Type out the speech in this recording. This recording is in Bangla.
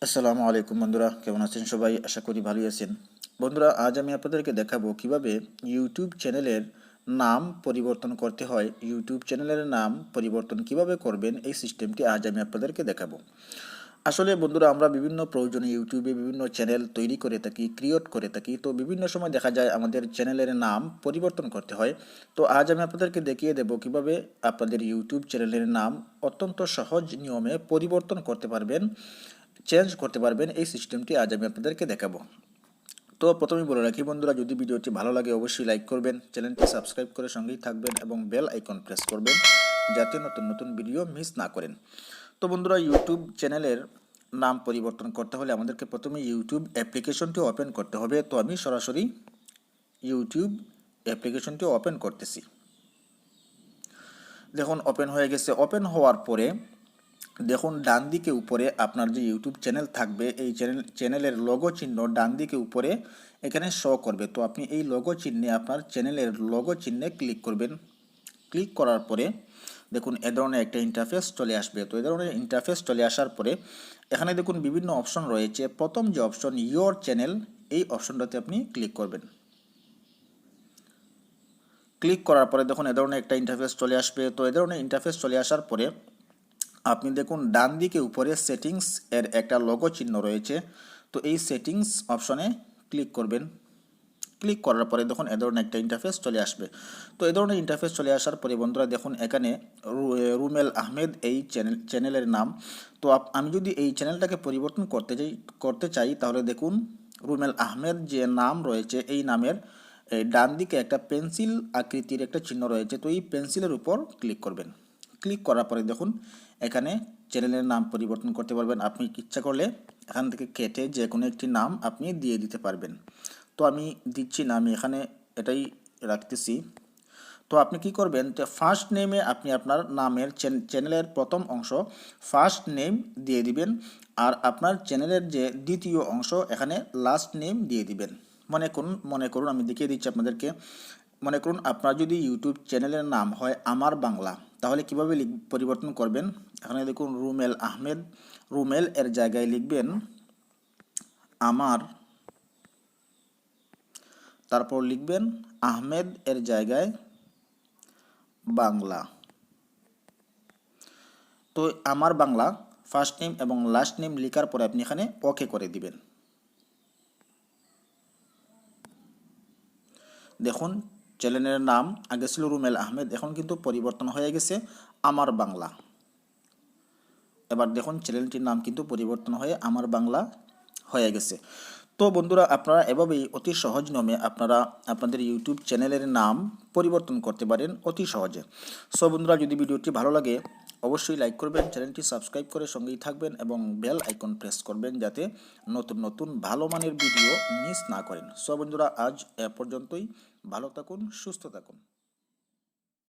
আসসালামু আলাইকুম বন্ধুরা, কেমন আছেন সবাই? আশা করি ভালোই আছেন। বন্ধুরা, আজ আমি আপনাদেরকে দেখাবো কিভাবে ইউটিউব চ্যানেলের নাম পরিবর্তন করতে হয়। ইউটিউব চ্যানেলের নাম পরিবর্তন কিভাবে করবেন, এই সিস্টেমটি আজ আমি আপনাদেরকে দেখাবো। আসলে বন্ধুরা, আমরা বিভিন্ন প্রয়োজনে ইউটিউবে বিভিন্ন চ্যানেল তৈরি করে থাকি, ক্রিয়েট করে থাকি। তো বিভিন্ন সময় দেখা যায় আমাদের চ্যানেলের নাম পরিবর্তন করতে হয়। তো আজ আমি আপনাদেরকে দেখিয়ে দেব কিভাবে আপনাদের ইউটিউব চ্যানেলের নাম অত্যন্ত সহজ নিয়মে পরিবর্তন করতে পারবেন, চেঞ্জ করতে পারবেন। এই সিস্টেমটি আজ আমি আপনাদেরকে দেখাবো। তো প্রথমেই বলে রাখি বন্ধুরা, যদি ভিডিওটি ভালো লাগে অবশ্যই লাইক করবেন, চ্যানেলটি সাবস্ক্রাইব করে সঙ্গেই থাকবেন এবং বেল আইকন প্রেস করবেন যাতে নতুন নতুন ভিডিও মিস না করেন। তো বন্ধুরা, ইউটিউব চ্যানেলের নাম পরিবর্তন করতে হলে আমাদেরকে প্রথমে ইউটিউব অ্যাপ্লিকেশনটি ওপেন করতে হবে। তো আমি সরাসরি ইউটিউব অ্যাপ্লিকেশনটি ওপেন করতেছি। দেখুন ওপেন হয়ে গেছে। ওপেন হওয়ার পরে দেখুন ডান দিকে উপরে আপনার যে ইউটিউব চ্যানেল থাকবে, এই চ্যানেলের লোগো চিহ্ন ডান দিকে উপরে এখানে শো করবে। তো আপনি এই লোগো চিহ্নে, আপনার চ্যানেলের লোগো চিহ্নে ক্লিক করবেন। ক্লিক করার পরে দেখুন এ ধরনের একটা ইন্টারফেস চলে আসবে। তো এ ধরনের ইন্টারফেস চলে আসার পরে এখানে দেখুন বিভিন্ন অপশন রয়েছে। প্রথম যে অপশন ইয়োর চ্যানেল, এই অপশনটাতে আপনি ক্লিক করবেন। ক্লিক করার পরে দেখুন এ ধরনের একটা ইন্টারফেস চলে আসবে। তো এ ধরনের ইন্টারফেস চলে আসার পরে আপনি দেখুন ডান দিকে উপরে সেটিংস এর একটা লোগো চিহ্ন রয়েছে। তো এই সেটিংস অপশনে ক্লিক করবেন। ক্লিক করার পরে দেখুন এ ধরনের একটা ইন্টারফেস চলে আসবে। তো এই ধরনের ইন্টারফেস চলে আসার পরে বন্ধুরা দেখুন এখানে রুমেল আহমেদ এই চ্যানেলের নাম। তো আমি যদি এই চ্যানেলটাকে পরিবর্তন করতে চাই তাহলে দেখুন রুমেল আহমেদ যে নাম রয়েছে, এই নামের ডান দিকে একটা পেন্সিল আকৃতির একটা চিহ্ন রয়েছে। তো এই পেন্সিলের উপর ক্লিক করবেন। ক্লিক করার পরে দেখুন এখানে চ্যানেলের নাম পরিবর্তন করতে পারবেন। আপনি ইচ্ছা করলে এখান থেকে কেটে যে কোনো একটি নাম আপনি দিয়ে দিতে পারবেন। তো আমি দিচ্ছি না, আমি এখানে এটাই রাখতেছি। তো আপনি কি করবেন, তো ফার্স্ট নেমে আপনি আপনার নামের চ্যানেলের প্রথম অংশ ফার্স্ট নেম দিয়ে দিবেন। আর আপনার চ্যানেলের যে দ্বিতীয় অংশ এখানে লাস্ট নেম দিয়ে দিবেন। মনে করুন আমি দেখিয়ে দিচ্ছি আপনাদেরকে। মনে করুন আপনার যদি ইউটিউব চ্যানেলের নাম হয় আমার বাংলা, তাহলে কিভাবে পরিবর্তন করবেন। এখানে দেখুন রুমেল আহমেদ, রুমেল এর জায়গায় লিখবেন আমার, তারপর লিখবেন আহমেদ এর জায়গায় বাংলা। তো আমার বাংলা ফার্স্ট নেম এবং লাস্ট নেম লেখার পরে আপনি এখানে ওকে করে দিবেন। দেখুন চ্যানেলের নাম আগে ছিল রুমেল আহমেদ, এখন কিন্তু পরিবর্তন হয়ে গেছে আমার বাংলা। এবার দেখুন চ্যানেলটির নাম কিন্তু পরিবর্তন হয়ে আমার বাংলা হয়ে গেছে। তো বন্ধুরা, আপনারা এভাবেই অতি সহজ নিয়মে আপনারা আপনাদের ইউটিউব চ্যানেলের নাম পরিবর্তন করতে পারেন অতি সহজে। সো বন্ধুরা, যদি ভিডিওটি ভালো লাগে অবশ্যই লাইক করবেন, চ্যানেলটি সাবস্ক্রাইব করে সঙ্গেই থাকবেন এবং বেল আইকন প্রেস করবেন যাতে নতুন নতুন ভালো মানের ভিডিও মিস না করেন। সো বন্ধুরা, আজ এ পর্যন্তই। ভালো থাকুন, সুস্থ থাকুন।